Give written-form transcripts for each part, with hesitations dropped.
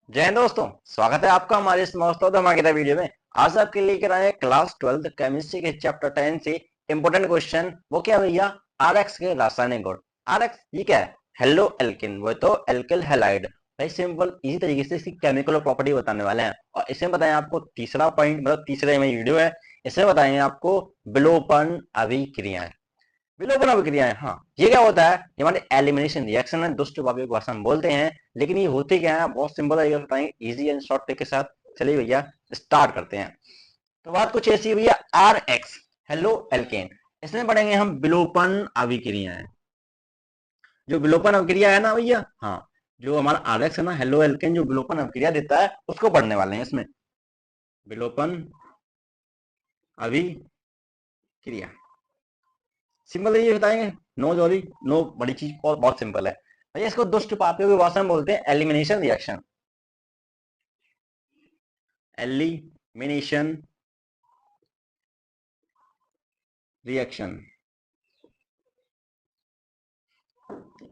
जय हिंद दोस्तों। स्वागत है आपका हमारे इस मस्त और धमाकेदार वीडियो में। आज आपके लिए लेकर आए हैं क्लास 12 केमिस्ट्री के चैप्टर 10 से इंपोर्टेंट क्वेश्चन। वो क्या भैया? आरएक्स के रासायनिक गुण। आरएक्स ये क्या है? हेलो एल्किन, वो तो एल्किल हैलाइड। भाई सिंपल इसी तरीके से इसकी केमिकल प्रॉपर्टी बताने वाले हैं और इसमें बताएं आपको तीसरा पॉइंट, मतलब तीसरे में वीडियो है, इसमें बताएंगे आपको विलोपन अभिक्रियाएं। विलोपन अभिक्रियाएं, हाँ ये क्या होता है? ये हमारे एलिमिनेशन रिएक्शन है, दुष्ट वापक भाषा में बोलते हैं। लेकिन ये होते क्या है? बहुत सिंपल तरीके से बताएंगे, इजी एंड शॉर्ट ट्रिक के साथ। चलिए भैया स्टार्ट करते हैं। तो बात कुछ ऐसी है भैया, आर एक्स हेलो एल्केन, इसमें पढ़ेंगे हम विलोपन अभिक्रियाएं। जो विलोपन अभिक्रिया है ना भैया, हाँ, जो हमारा आर एक्स है ना, हेलो एल्केन, जो विलोपन अभिक्रिया देता है उसको पढ़ने वाले हैं इसमें। विलोपन अभिक्रिया सिंपल ये बताएंगे। नो जॉली, नो बड़ी चीज, और बहुत सिंपल है भैया। इसको दुष्ट पापियों की भाषा में बोलते हैं elimination reaction. Elimination reaction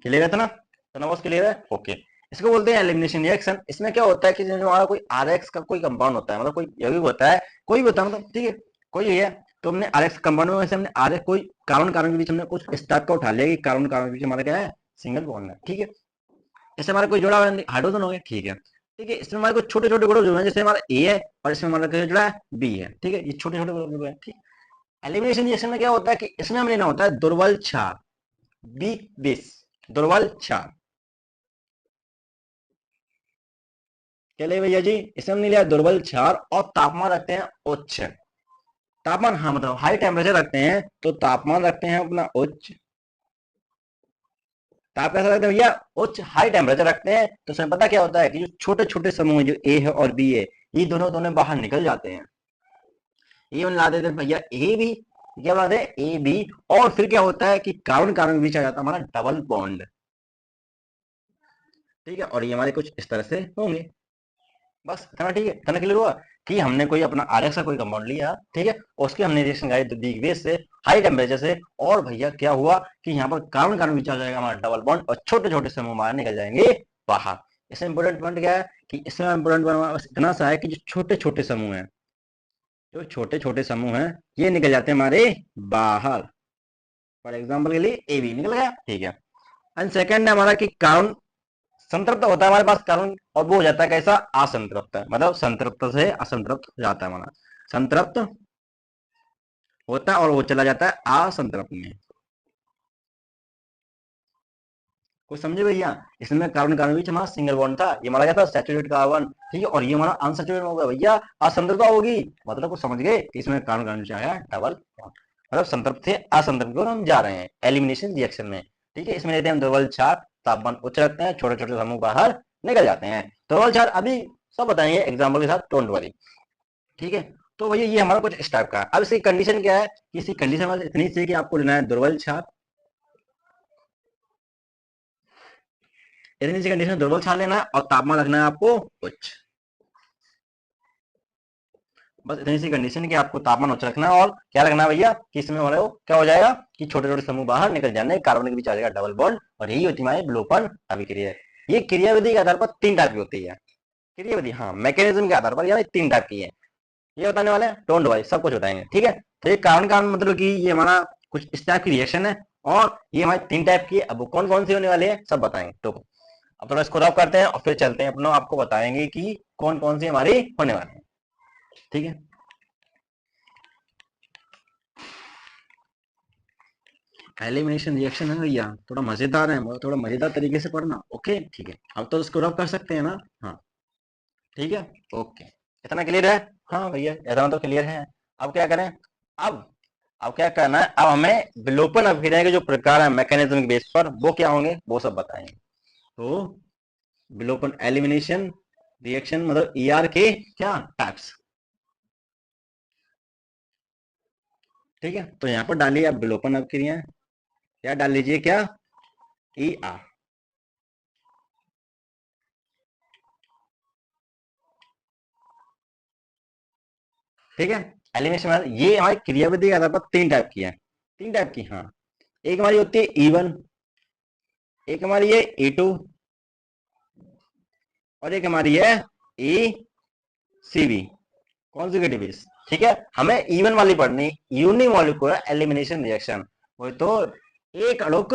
clear है ना? तो ना बस क्लियर है, ओके। इसको बोलते हैं एलिमिनेशन रिएक्शन। इसमें क्या होता है कि जो हमारा कोई आर एक्स का कोई कंपाउंड होता है, मतलब कोई यौगिक होता है, कोई भी होता है, मतलब ठीक है, कोई भी है। तो हमने आर एक्स कंपाउंड में से हमने आर एक्स कोई कार्बन कार्बन के बीच हमने कुछ इस टाइप का उठा लिया कि कार्बन कार्बन के बीच हमारा क्या है? सिंगल बॉन्ड है, ठीक है। जैसे हमारा कोई जुड़ा हुआ हाइड्रोजन हो गया, ठीक है। ठीक है, इसमें हमारे कुछ छोटे छोटे ग्रुप जो है, जैसे हमारा ए है और इसमें हमारा क्या जुड़ा है? बी है, ठीक है। ये छोटे छोटे ग्रुप है, ठीक। एलिमिनेशन रिएक्शन में क्या होता है कि इसमें हमें लेना होता है दुर्बल क्षार, वीक बेस, दुर्बल क्षार। चलिए भैया जी, इसमें हमने लिया दुर्बल क्षार और तापमान रखते हैं उच्च। तापमान, हाँ मतलब हाई टेम्परेचर रखते हैं, तो तापमान रखते हैं अपना उच्च। ताप कैसा रखते हैं भैया? उच्च, हाई टेम्परेचर रखते हैं। तो इसमें पता क्या होता है कि जो छोटे छोटे समूह जो ए है और बी है, ये दोनों दोनों बाहर निकल जाते हैं। ये बना देते हैं भैया ए बी, क्या बनाते हैं? A B. और फिर क्या होता है कि कार्बन कार्बन के बीच आ जाता है हमारा डबल बॉन्ड, ठीक है। और ये हमारे कुछ इस तरह से होंगे। बस इतना, ठीक है, इतना क्लियर हुआ कि हमने कोई अपना आरएक्स का कोई कंपाउंड लिया, ठीक है, उसके हमने रिएक्शन कराई दी बेस से, हाई टेम्परेचर से। और भैया क्या हुआ कि यहाँ पर कार्बन कार्बन बीच आ जाएगा हमारा डबल बॉन्ड और छोटे छोटे समूह हमारे निकल जाएंगे बाहर। इसमें इंपोर्टेंट पॉइंट क्या है कि इसमें इंपोर्टेंट बस इतना सा है कि जो छोटे छोटे समूह हैं, जो छोटे छोटे समूह हैं, ये निकल जाते हैं हमारे बाहर। फॉर एग्जाम्पल के लिए ए बी निकल गया, ठीक है। एंड सेकंड है हमारा कि कार्बन संतृप्त होता है हमारे पास कार्बन, और वो हो जाता है कैसा? असंतृप्त, मतलब संतृप्त से असंतृप्त हो जाता है हमारा। संतृप्त होता है और वो चला जाता है असंतृप्त में। कुछ समझे भैया? इसमें कार्बन कार्बन बीच हमारा सिंगल बॉन्ड था, ये हमारा क्या था? सैचुरेटेड कार्बन, ठीक है। और ये हमारा अनसैचुरेटेड हो गया भैया, असंतृप्त होगी। मतलब कुछ समझ गए कि इसमें कार्बन कार्बन बीच आया डबल बॉन्ड, मतलब संतृप्त से असंतृप्त की ओर हम जा रहे हैं एलिमिनेशन रिएक्शन में, ठीक है। इसमें लेते हैं हम डबल चार, तापमान उच्च रखते हैं, छोटे छोटे समूह बाहर निकल जाते हैं। डबल चार अभी सब बताएंगे एग्जाम्पल के साथ, डोंट वरी, ठीक है। तो भैया ये हमारा कुछ इस टाइप का है। अब इसकी कंडीशन क्या है कि इसकी कंडीशन हमारे इतनी सी है कि आपको लेना है दुर्बल क्षार। इतनी सी कंडीशन दुर्बल क्षार लेना है और तापमान रखना है आपको उच्च। बस इतनी सी कंडीशन कि आपको तापमान उच्च रखना है और क्या रखना है भैया कि इसमें हमारे को क्या हो जाएगा कि छोटे छोटे समूह बाहर निकल जाने, कार्बन के बीच आ जाएगा डबल बॉन्ड, और यही होती है हमारी विलोपन अभिक्रिया। ये क्रियाविधि के आधार पर तीन टाइप की होती है। क्रियाविधि, हाँ, मैकेनिज्म के आधार पर यानी तीन टाइप की है। ये बताने वाले हैं, डोंट वरी, सब कुछ बताएंगे, ठीक है। तो ये कारण कारण मतलब कि ये हमारा कुछ इस टाइप की रिएक्शन है और ये हमारे तीन टाइप की है। अब वो कौन कौन सी होने वाली है सब बताएंगे, तो अब थोड़ा इसको रफ करते हैं और फिर चलते हैं अपना, आपको बताएंगे कि कौन कौन सी हमारी होने वाली है, ठीक है। एलिमिनेशन रिएक्शन है भैया, थोड़ा मजेदार है, थोड़ा मजेदार तरीके से पढ़ना, ओके ठीक है। अब तो इसको रफ कर सकते हैं ना? हाँ, ठीक है, ओके। इतना क्लियर है? हाँ भैया इतना तो क्लियर है। अब क्या करें? अब अब क्या करना है, अब हमें विलोपन अभिक्रिया के जो प्रकार है मैकेनिज्म के बेस पर वो क्या होंगे वो सब बताएंगे। तो विलोपन एलिमिनेशन रिएक्शन मतलब ईआर के क्या टाइप्स, ठीक है। तो यहाँ पर डालिए आप विलोपन अभिक्रिया, क्या डाल लीजिए? क्या? ई आर, ठीक है। एलिमिनेशन मतलब ये हमारी क्रियाविधि के आधार पर तीन टाइप की है, तीन टाइप की, हाँ। एक हमारी होती है ई वन, एक हमारी है ई टू, और एक हमारी है ECV कॉन्जुगेटिव बेस। ठीक है, हमें इवन वाली पढ़नी, यूनिमॉलिक्यूलर एलिमिनेशन रिएक्शन, वो तो एक अणुक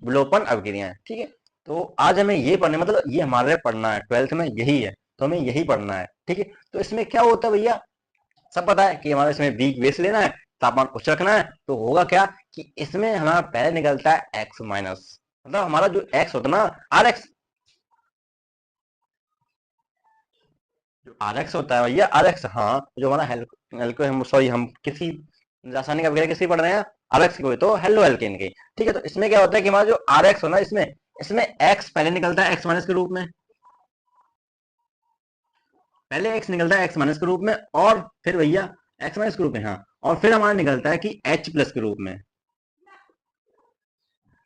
विलोपन अभिक्रिया है। ठीक है, तो आज हमें ये पढ़ना, मतलब ये हमारे पढ़ना है, 12th में यही है, तो हमें यही पढ़ना है। ठीक है, तो इसमें क्या होता है भैया, सब पता है कि हमारे इसमें वीक बेस लेना है, तापमान उच्च रखना है, तो होगा क्या कि इसमें हमारा पहले निकलता है एक्स माइनस, मतलब हमारा जो एक्स होता है ना, आर एक्स, जो आर एक्स होता है भैया, आर एक्स, हाँ, जो हमारा हेल्को, हम सॉरी, हम किसी रासायनिक अभिक्रिया किसी पढ़ रहे हैं, आर एक्स को, तो हेलो एल्केन के। ठीक है, तो इसमें क्या होता है कि हमारा जो आर एक्स हो ना, इसमें इसमें एक्स पहले निकलता है एक्स माइनस के रूप में, पहले एक्स निकलता है एक्स माइनस के रूप में, और फिर भैया एक्स माइनस के रूप में, हाँ, और फिर हमारा निकलता है कि एच प्लस के रूप में।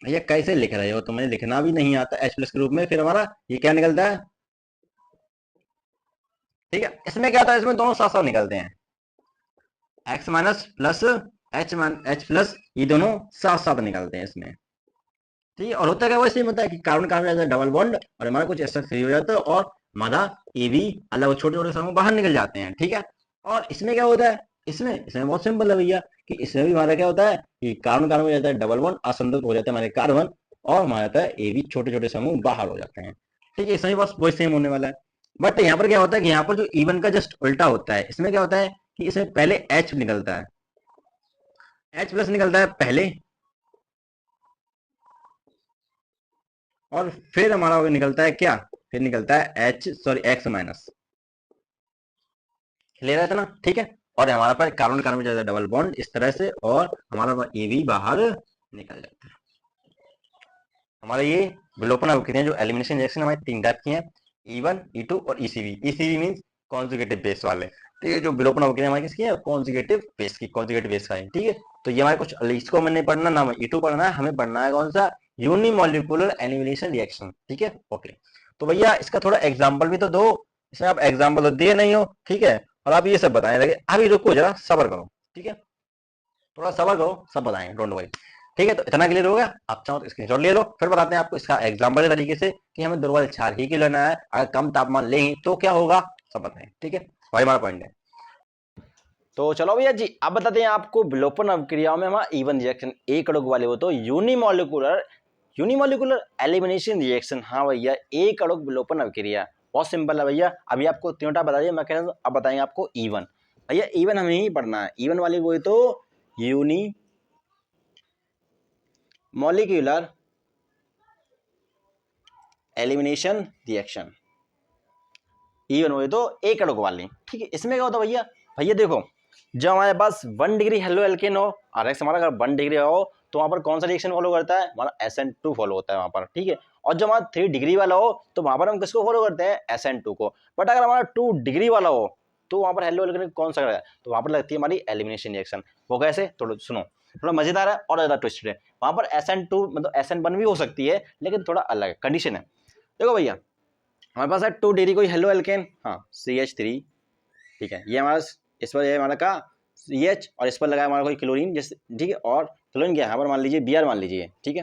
भैया कैसे लिख रहे हो, तुम्हें लिखना भी नहीं आता, एच प्लस के रूप में, फिर हमारा ये क्या निकलता है। ठीक है, इसमें क्या होता है, इसमें दोनों साथ साथ निकलते हैं, x minus plus H plus, ये दोनों साथ साथ निकलते हैं इसमें। ठीक है, और होता है क्या, वैसे ही होता है कि कार्बन कार्बन जाता है डबल बॉन्ड, और हमारा कुछ ऐसा फ्री हो जाता है, और हमारा ए बी अलग छोटे छोटे समूह बाहर निकल जाते हैं। ठीक है, और इसमें क्या होता है, इसमें इसमें बहुत सिंपल है भैया, कि इसमें भी हमारा क्या होता है कि कार्बन कार्बन हो जाता है डबल बॉन्ड, असंतुलित हो जाता है हमारे कार्बन, और हमारा जाता है ए बी छोटे छोटे समूह बाहर हो जाते हैं। ठीक है, इसमें बस वही सेम होने वाला है, बट यहाँ पर क्या होता है कि यहाँ पर जो इवन का जस्ट उल्टा होता है, इसमें क्या होता है कि इसमें पहले एच निकलता है, एच प्लस निकलता है पहले, और फिर हमारा निकलता है क्या, फिर निकलता है एच सॉरी एक्स माइनस, ले रहा था ना। ठीक है, और हमारा पर कार्बन कार्बन जाता है डबल बॉन्ड इस तरह से, और हमारा ए भी बाहर निकल जाता है। हमारा ये विलोपन अभिक्रिया जो एलिमिनेशन रिएक्शन हमारी 3 टाइप की हैं, E1 E2 और ECV। ECV means conjugative base वाले। तो ये जो विलोपन अभिक्रिया हमारी किसकी है, कॉन्जुगेटिव बेस की, कॉन्जुगेटिव बेस का है। ठीक है, तो ये हमारे कुछ, इसको मैंने पढ़ना ना, E2 पढ़ना है, हमें पढ़ना है कौन सा, यूनिमॉलिक्यूलर एलिमिनेशन रिएक्शन। ठीक है, ओके, तो भैया इसका थोड़ा एग्जाम्पल भी तो दो, इसमें आप एग्जाम्पल तो दिए नहीं हो। ठीक है, और आप ये सब बताएं लगे, अभी रुको जरा, सब्र करो। ठीक है, थोड़ा सब्र करो, सब बताएंगे, डोंट वरी। ठीक है, तो इतना क्लियर हो गया, आप चाहो तो स्क्रीनशॉट ले लो, फिर बताते हैं आपको इसका एग्जाम्पल के तरीके से कि हमें दुर्बल क्षार ही क्यों लेना है, अगर कम तापमान लेंगे तो क्या होगा, सब बताएं। ठीक है, वही हमारा पॉइंट है। तो चलो भैया जी, अब बताते हैं आपको विलोपन अभिक्रियाओं में हमारा इवन रिएक्शन एक अणु वाले हो तो यूनिमॉलिक्यूलर एलिमिनेशन रिएक्शन। हाँ भैया, एक अणु विलोपन अभिक्रिया बहुत सिंपल है भैया। अभी आपको तीनों बता दिया, मैं कह रहा हूँ अब बताएंगे आपको इवन। भैया इवन हमें ही पढ़ना है, इवन वाली वो तो unimolecular elimination reaction, even हुए तो एक अणु वाली। ठीक है, इसमें क्या होता है भैया, भैया देखो, जब हमारे पास 1 डिग्री हेलो एल्केन हो, आर एक्स हमारा अगर 1 डिग्री हो, तो वहां पर कौन सा रिएक्शन फॉलो करता है, हमारा SN2 फॉलो होता है वहां पर। ठीक है, और जब हमारा 3 डिग्री वाला हो, तो वहां पर हम किसको फॉलो करते हैं, SN2 को। बट अगर हमारा 2 डिग्री वाला हो, तो वहां पर हेलो एल्केन कौन सा है, तो वहां पर लगती है हमारी एलिमिनेशन रिएक्शन। वो कैसे, थोड़ा सुनो, थोड़ा मजेदार है और ज्यादा ट्विस्टेड है। वहां पर SN2 मतलब SN1 भी हो सकती है, लेकिन थोड़ा अलग कंडीशन है। देखो भैया, हमारे पास है 2 डिग्री कोई हेलो एल्केन, हाँ, CH3। ठीक है, ये हमारा, इस पर ये हमारा का CH, और इस पर लगा हमारा कोई क्लोरीन जैसे। ठीक है, और क्लोरीन क्या है, यहाँ पर मान लीजिए Br मान लीजिए। ठीक है,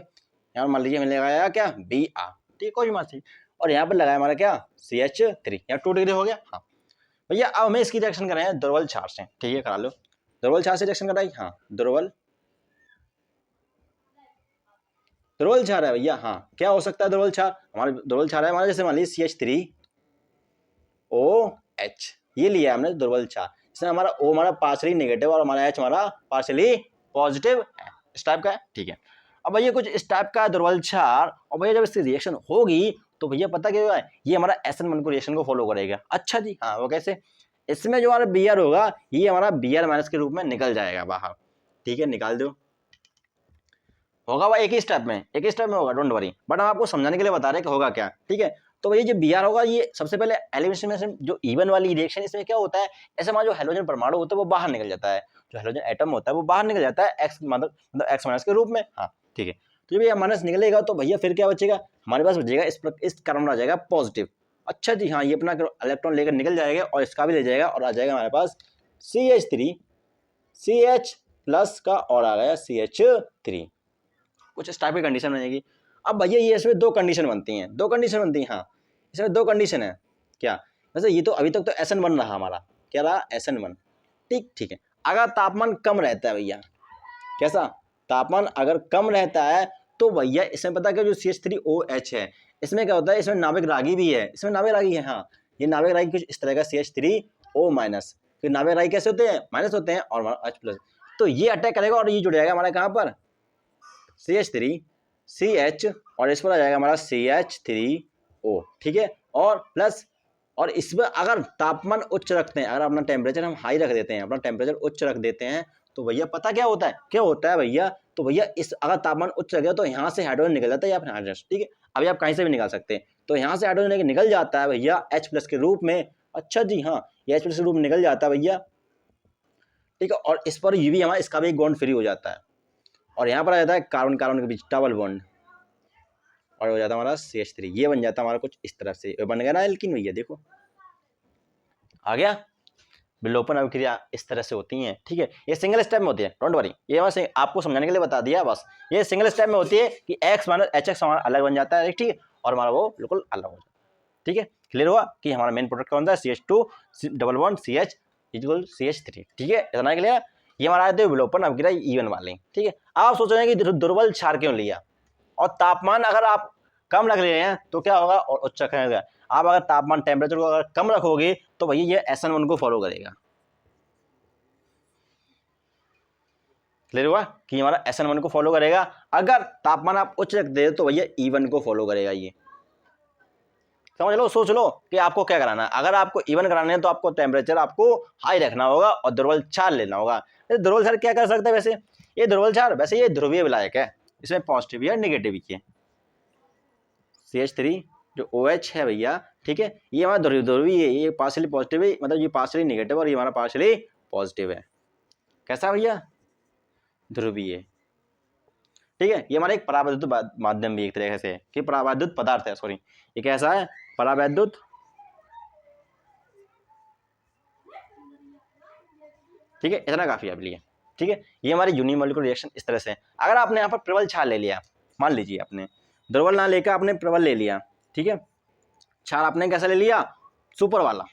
यहाँ पर मान लीजिए हमने लगाया क्या, Br। ठीक है, कोई भी मान लीजिए, और यहाँ पर लगाया हमारा क्या, CH3, यहाँ 2 डिग्री हो गया। हाँ भैया, अब हमें इसकी रिएक्शन कराए हैं दुर्बल क्षार से। ठीक है, करा लो, दुर्बल क्षार से रिएक्शन कराई। हाँ, दुर्बल क्षार है भैया। हाँ, क्या हो सकता है दुर्बल क्षार, हमारे दुर्बल क्षार है हमारा, जैसे मान लीजिए CH3OH, ये लिया हमने दुर्बल क्षार। इसमें हमारा O हमारा पार्शियली नेगेटिव और हमारा H हमारा पार्शियली पॉजिटिव है, इस टाइप का है। ठीक है, अब भैया कुछ इस टाइप का दुर्बल क्षार, और भैया जब इसकी रिएक्शन होगी, तो भैया पता क्या होगा, ये हमारा SN1 को रिएक्शन को फॉलो करेगा। अच्छा जी, हाँ, वो कैसे, इसमें जो हमारा Br होगा, ये हमारा Br माइनस के रूप में निकल जाएगा बाहर। ठीक है, निकाल दो, होगा वह एक ही स्टेप में, होगा, डोंट वरी, बट हम आपको समझाने के लिए बता रहे हैं कि होगा क्या। ठीक है, तो ये जो Br होगा, ये सबसे पहले एलिमिनेशन में जो इवन वाली रिएक्शन, इसमें क्या होता है, ऐसे हमारा जो हेलोजन परमाणु होता है वो बाहर निकल जाता है, जो हेलोजन एटम होता है वो बाहर निकल जाता है एक्स मतलब एक्स माइनस के रूप में। हाँ ठीक है, तो जब ये माइनस निकलेगा, तो भैया फिर क्या बचेगा, हमारे पास बचेगा इस कार्बन आ जाएगा पॉजिटिव। अच्छा जी, हाँ, ये अपना इलेक्ट्रॉन लेकर निकल जाएगा, और इसका भी ले जाएगा, और आ जाएगा हमारे पास CH3 CH प्लस का, और आ गया CH3, कुछ इस टाइप की कंडीशन बनेगी। अब भैया ये इसमें दो कंडीशन बनती हैं, हाँ, इसमें दो कंडीशन है क्या, वैसे ये तो अभी तक तो SN1 रहा हमारा, क्या रहा SN1, ठीक है। अगर तापमान कम रहता है भैया, कैसा, तापमान अगर कम रहता है तो भैया इसमें पता क्या, जो CH3OH है इसमें क्या होता है, इसमें नाविक रागी भी है, इसमें नाविक रागी है, हाँ ये नाविक रागी कुछ इस तरह का CH3O-, फिर नाविक रागी कैसे होते हैं, माइनस होते हैं, और H+, तो ये अटैक करेगा और ये जुड़ जाएगा हमारा कहाँ पर CH3CH, और इस पर आ जाएगा हमारा CH3O, ठीक है, और प्लस, और इसमें अगर तापमान उच्च रखते हैं, अगर अपना टेम्परेचर हम हाई रख देते हैं, अपना टेम्परेचर उच्च रख देते हैं, तो भैया पता क्या होता है भैया, तो भैया इस अगर तापमान उच्च रख गया तो यहाँ से हाइड्रोजन निकल जाता है या फिर हाइड्रोजन, ठीक है, अभी आप कहीं से भी निकाल सकते हैं, तो यहाँ से हाइड्रोजन निकल जाता है भैया H+ के रूप में, अच्छा जी हाँ, ये H+ के रूप में निकल जाता है भैया, ठीक है, और इस पर ये भी हमारा इसका भी एक बॉन्ड फ्री हो जाता है, और यहाँ पर आ जाता है कार्बन कार्बन के बीच डबल बॉन्ड, और हो जाता है हमारा CH3, ये बन जाता है हमारा कुछ इस तरह से, बन गया ना एल्कीन भैया, देखो आ गया। विलोपन अभिक्रिया इस तरह से होती हैं, ठीक है, ये सिंगल स्टेप में होती है, डोंट वरी, ये बस आपको समझाने के लिए बता दिया बस, ये सिंगल स्टेप में होती है कि X माइनस HX हमारा अलग बन जाता है, ठीक है, और हमारा वो बिल्कुल अलग हो जाता है, ठीक है, क्लियर हुआ कि हमारा मेन प्रोडक्ट कौन सा है, CH2 double bond CH equal CH3, ठीक है, इतना क्लियर। ये हमारा आते विलोपन अभिक्रिया E1 वाली, ठीक है। आप सोच रहे हैं कि दुर्बल क्षार क्यों लिया, और तापमान अगर आप कम रख रहे हैं तो क्या होगा, और उच्च रखेगा, आप अगर तापमान टेम्परेचर को अगर कम रखोगे तो भैया ये SN1 को फॉलो करेगा, क्लियर हुआ कि हमारा SN1 को फॉलो करेगा, अगर तापमान आप उच्च रख दे तो भैया E1 को फॉलो करेगा, ये समझ लो, सोच लो कि आपको क्या कराना है, अगर आपको E1 कराना है तो आपको टेम्परेचर आपको हाई रखना होगा और दुर्बल क्षार लेना होगा। दुर्बल क्षार क्या कर सकता है, वैसे ये दुर्बल क्षार वैसे ये ध्रुवीय विलायक है, इसमें पॉजिटिव भी है नेगेटिव भी है, CH3 जो OH है भैया, ठीक है, ये हमारा ध्रुवीय है, ये पार्शियली पॉजिटिव है, मतलब ये पार्शियली नेगेटिव और ये हमारा पार्शियली पॉजिटिव है, कैसा भैया, ध्रुवीय, ठीक है। ये हमारा एक परावैद्युत माध्यम भी एक तरह से कि परावैद्युत पदार्थ है, सॉरी ये कैसा है, परावैद्युत, ठीक है, इतना काफी है आपके लिए, ठीक है। ये हमारे यूनिमॉलिक्यूलर रिएक्शन इस तरह से है। अगर आपने यहाँ पर प्रबल क्षार ले लिया, मान लीजिए आपने दुर्बल ना लेकर आपने प्रबल ले लिया, ठीक है, क्षार आपने कैसा ले लिया, सुपर वाला,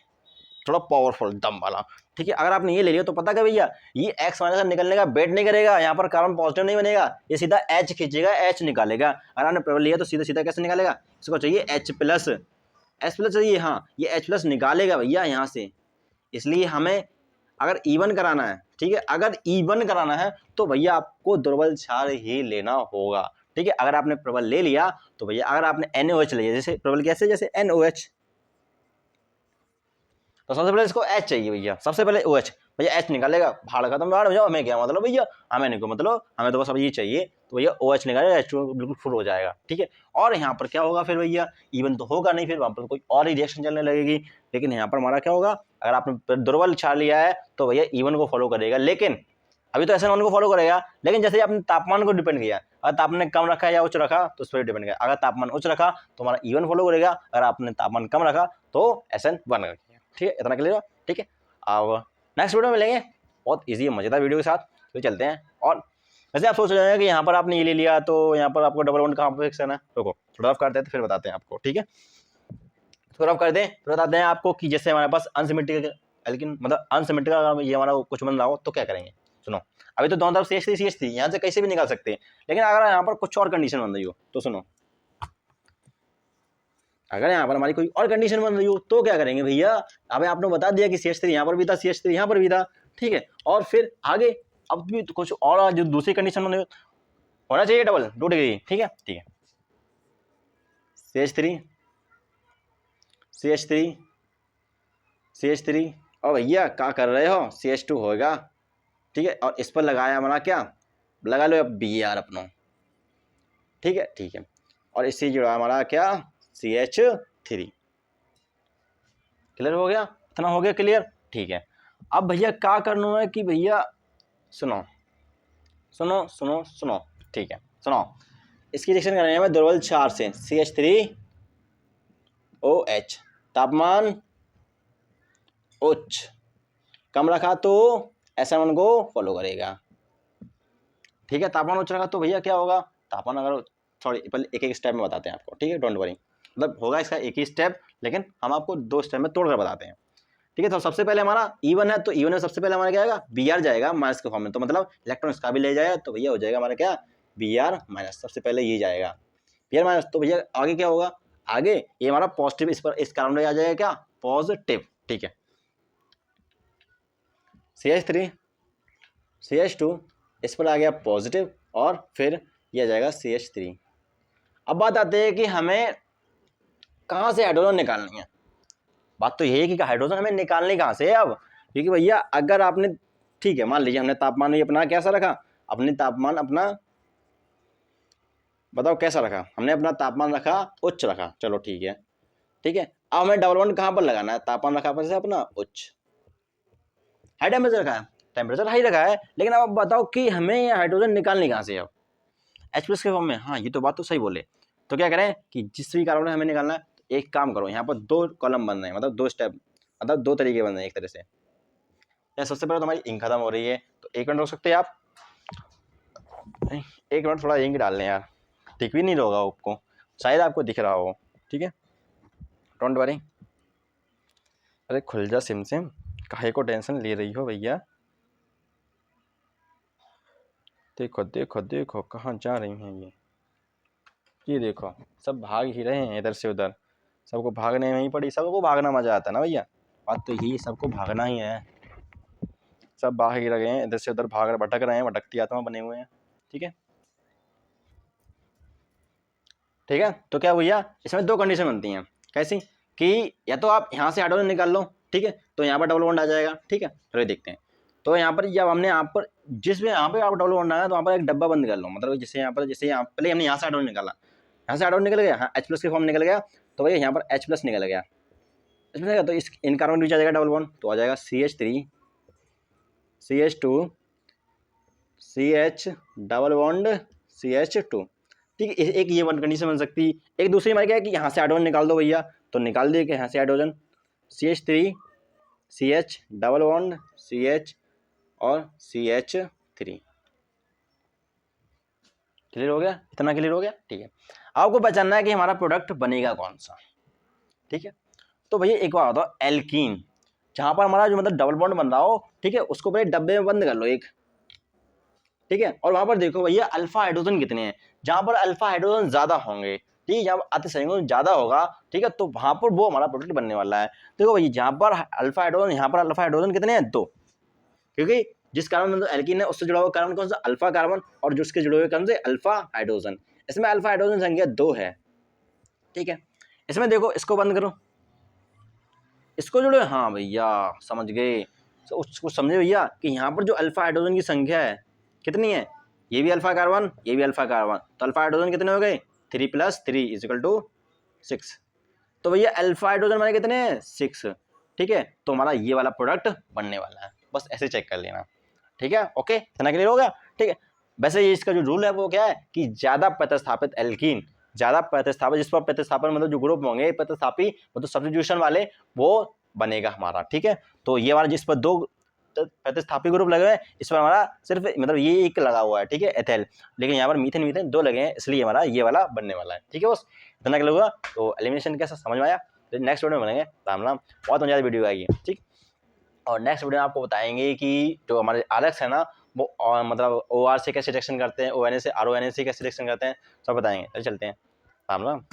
थोड़ा पावरफुल दम वाला, ठीक है, अगर आपने ये ले लिया तो पता क्या भैया, ये X माइनस निकलने का वेट नहीं करेगा, यहाँ पर कार्बन पॉजिटिव नहीं बनेगा, ये सीधा H खींचेगा, H निकालेगा, अगर आपने प्रबल लिया तो सीधा सीधा कैसे निकालेगा, इसको चाहिए H+ चाहिए, हाँ ये H+ निकालेगा भैया यहाँ से, इसलिए हमें अगर E1 कराना है, ठीक है, अगर E1 कराना है तो भैया आपको दुर्बल क्षार ही लेना होगा, ठीक है। अगर आपने प्रबल ले लिया तो भैया अगर आपने NaOH लिया, जैसे प्रबल कैसे, जैसे NaOH, तो सबसे पहले इसको H चाहिए भैया, सबसे पहले OH, भैया H निकालेगा, भाड़ खत्म, भाड़ हो जाओ, हमें क्या मतलब भैया, हमें नहीं को मतलब, हमें तो बस अब ये चाहिए, तो भैया OH निकालेगा, H2 बिल्कुल फुल हो जाएगा, ठीक है। और यहाँ पर क्या होगा फिर भैया, E1 तो होगा नहीं, फिर वहाँ पर कोई और ही रिएक्शन चलने लगेगी, लेकिन यहाँ पर हमारा क्या होगा, अगर आपने दुर्बल क्षार लिया है तो भैया E1 को फॉलो करेगा, लेकिन अभी तो SN1 को फॉलो करेगा, लेकिन जैसे आपने तापमान को डिपेंड किया, अगर तापमान कम रखा या उच्च रखा तो उस पर डिपेंड किया, अगर तापमान उच्च रखा तो हमारा E1 फॉलो करेगा, अगर आपने तापमान कम रखा तो SN1 रखेगा, ठीक है, इतना क्लियर, ठीक है। अब नेक्स्ट वीडियो में मिलेंगे बहुत इजी मजेदार वीडियो के साथ, तो चलते हैं। और वैसे आप सोच रहे हैं कि यहाँ पर आपने ये ले लिया तो यहाँ पर आपको डबल बॉन्ड कहाँ पर फिक्स करना है, रुको थोड़ा ऑफ करते हैं तो फिर बताते हैं आपको, ठीक है, थोड़ा ऑफ कर दें फिर बताते हैं आपको कि जैसे हमारे पास अनसिमेट्रिकल एल्किन, मतलब अनसिमेट्रिकल ये हमारा कुछ बन रहा हो तो क्या करेंगे, सुनो, अभी तो दोनों तरफ CH3 यहाँ से कैसे भी निकाल सकते हैं, लेकिन अगर यहाँ पर कुछ और कंडीशन बन रही हो तो सुनो, अगर यहाँ पर हमारी कोई और कंडीशन बन रही हो तो क्या करेंगे भैया, अभी आपने बता दिया कि CH3 यहाँ पर भी था, CH3 यहाँ पर भी था, ठीक है, और फिर आगे अब भी तो कुछ और जो दूसरी कंडीशन बन रही होना चाहिए डबल 2 डिग्री, ठीक है, ठीक है, CH3 और भैया क्या कर रहे हो, CH2 होगा, ठीक है, और इस पर लगाया हमारा क्या, लगा लो अब Br अपना, ठीक है, ठीक है, और इससे जुड़ा हमारा क्या CH3, क्लियर हो गया, इतना हो गया क्लियर, ठीक है। अब भैया क्या करना है कि भैया सुनो सुनो सुनो सुनो, ठीक है, सुनो, इसकी रिएक्शन करनी है हमें दुर्बल क्षार से, CH3OH, तापमान उच्च, कम रखा तो SN1 को फॉलो करेगा, ठीक है, तापमान उच्च रखा तो भैया क्या होगा, तापमान अगर सॉरी पहले एक एक स्टेप में बताते हैं आपको, ठीक है, डोंट वरी, मतलब होगा इसका एक ही स्टेप, लेकिन हम आपको 2 स्टेप में तोड़ कर बताते हैं। ठीक है, तो सबसे पहले हमारा E1 है, तो E1 में सबसे पहले हमारा क्या आएगा, Br जाएगा माइनस के फॉर्म में, तो मतलब इलेक्ट्रॉन इसका भी ले जाएगा, तो भैया हो जाएगा हमारा क्या, Br माइनस, सबसे पहले ये जाएगा Br माइनस। तो भैया आगे क्या होगा, आगे ये हमारा पॉजिटिव, इस पर इस कार्बन में आ जाएगा क्या, पॉजिटिव। ठीक है, CH3 CH2 इस पर आ गया पॉजिटिव, और फिर ये आ जाएगा CH3। अब बात आती है कि हमें कहाँ से हाइड्रोजन निकालनी है। बात तो यही है कि हाइड्रोजन हमें निकालनी कहाँ से है अब, क्योंकि भैया अगर आपने, ठीक है मान लीजिए हमने तापमान भी अपना कैसा रखा, अपने तापमान अपना बताओ कैसा रखा, हमने अपना तापमान रखा उच्च रखा, चलो ठीक है। ठीक है, अब हमें डबल बॉन्ड कहाँ पर लगाना है, तापमान रखा पर से अपना उच्च, हाई टेम्परेचर रखा है, टेम्परेचर हाई रखा है, लेकिन अब बताओ कि हमें ये हाइड्रोजन निकालनी कहाँ से अब, H+ के फॉर्म में। हाँ ये तो बात तो सही बोले, तो क्या करें कि जिस भी कार्बन हमें निकालना है, एक काम करो, यहाँ पर 2 कॉलम बन रहे हैं, मतलब 2 स्टेप, मतलब 2 तरीके बन रहे हैं एक तरह से। सबसे पहले तो हमारी इंक खत्म हो रही है, तो 1 मिनट रोक सकते हैं आप, 1 मिनट थोड़ा इंक डाल लें यार, दिख भी नहीं रहा होगा आपको, शायद आपको दिख रहा हो। ठीक है, डोंट वरी। अरे खुल जा सिम सिम, काहे को टेंशन ले रही हो भैया, देखो देखो देखो कहाँ जा रही हैं ये देखो सब भाग ही रहे हैं इधर से उधर, सबको भागने में ही पड़ी, सबको भागना मजा आता है ना भैया, बात तो यही, सबको भागना ही है, सब भाग ही रहे हैं इधर से उधर, भाग भटक रहे हैं, भटकती आत्मा बने हुए हैं। ठीक है, ठीक है, तो क्या भैया इसमें 2 कंडीशन बनती हैं, कैसी कि या तो आप यहाँ से हाइड्रोजन निकाल लो, ठीक है, तो यहाँ पर डबल बॉन्ड आ जाएगा। ठीक है, चलो देखते हैं, तो यहाँ पर जब हमने यहाँ पर जिस भी यहाँ पे आप डबल बॉन्ड आया, तो वहाँ पर एक डब्बा बंद कर लो, मतलब जैसे यहाँ पर, जैसे यहाँ पहले हमने यहाँ से हाइड्रोजन निकाला, यहाँ से हाइड्रोजन निकल गया, हाँ H+ के फॉर्म निकल गया, तो भैया यहाँ पर H+ निकल गया, इसमें तो इस इन कार्बन के बीच आ जाएगा डबल बॉन्ड, तो आ जाएगा CH3 CH2 CH double bond CH2। ठीक है, एक ये 1 कंडीशन बन सकती है। एक दूसरी हमारी क्या है कि यहाँ से हाइड्रोजन निकाल दो भैया, तो निकाल दिए कि यहाँ से hydrogen CH3 CH double bond CH और CH3। क्लियर हो गया, इतना क्लियर हो गया। ठीक है, आपको पहचानना है कि हमारा प्रोडक्ट बनेगा कौन सा। ठीक है, तो भैया एक बात बताओ, एल्कीन जहाँ पर हमारा जो मतलब डबल बॉन्ड बन रहा हो, ठीक है, उसको पहले डब्बे में बंद कर लो एक। ठीक है, और वहां पर देखो भैया अल्फा हाइड्रोजन कितने हैं, जहां पर अल्फा हाइड्रोजन ज्यादा होंगे, ठीक है, जब अति संयोजन ज्यादा होगा, ठीक है, तो वहां पर वो हमारा प्रोडक्ट बनने वाला है। देखो भैया जहां पर अल्फा हाइड्रोजन, यहाँ पर अल्फा हाइड्रोजन कितने हैं, 2, क्योंकि जिस कार्बन मतलब एल्कीन है उससे जुड़ा हुआ कार्बन कौन सा, अल्फा कार्बन, और जिसके जुड़े हुए कौन से, अल्फा हाइड्रोजन। इसमें अल्फा हाइड्रोजन संख्या 2 है। ठीक है, इसमें देखो इसको बंद करो, इसको जोड़ो, हाँ भैया समझ गए, तो उसको समझे भैया कि यहाँ पर जो अल्फा हाइड्रोजन की संख्या है कितनी है, ये भी अल्फा कार्बन, ये भी अल्फा कार्बन, तो अल्फा हाइड्रोजन कितने हो गए, 3 + 3 = 6। तो भैया अल्फा हाइड्रोजन हमारे कितने हैं, 6। ठीक है, तो हमारा ये वाला प्रोडक्ट बनने वाला है, बस ऐसे चेक कर लेना। ठीक है, ओके, इतना क्लियर हो गया। ठीक है, वैसे ये इसका जो रूल है वो क्या है कि ज्यादा प्रतिस्थापित एल्कीन, ज्यादा प्रतिस्थापित, जिस पर प्रतिस्थापन मतलब जो ग्रुप होंगे प्रतिस्थापी मतलब सब्स्टिट्यूशन वाले, वो बनेगा हमारा। ठीक है, तो ये वाला जिस पर 2 प्रतिस्थापी ग्रुप लगे हुए हैं, इस पर हमारा सिर्फ मतलब ये एक लगा हुआ है, ठीक है, एथेल, लेकिन यहाँ पर मीथेन मीथेन 2 लगे हैं, इसलिए हमारा ये वाला बनने वाला है। ठीक है, बस इतना क्लियर होगा। तो एलिमिनेशन कैसा समझ में आया, तो नेक्स्ट वीडियो में बनेंगे। राम राम, बहुत मजा वीडियो आएगी। ठीक, और नेक्स्ट वीडियो में आपको बताएंगे कि जो हमारे RX है ना, वो मतलब OR से कैसे रिएक्शन करते हैं, ONA से RONA से कैसे रिएक्शन करते हैं, सब बताएंगे। चलते हैं, राम राम।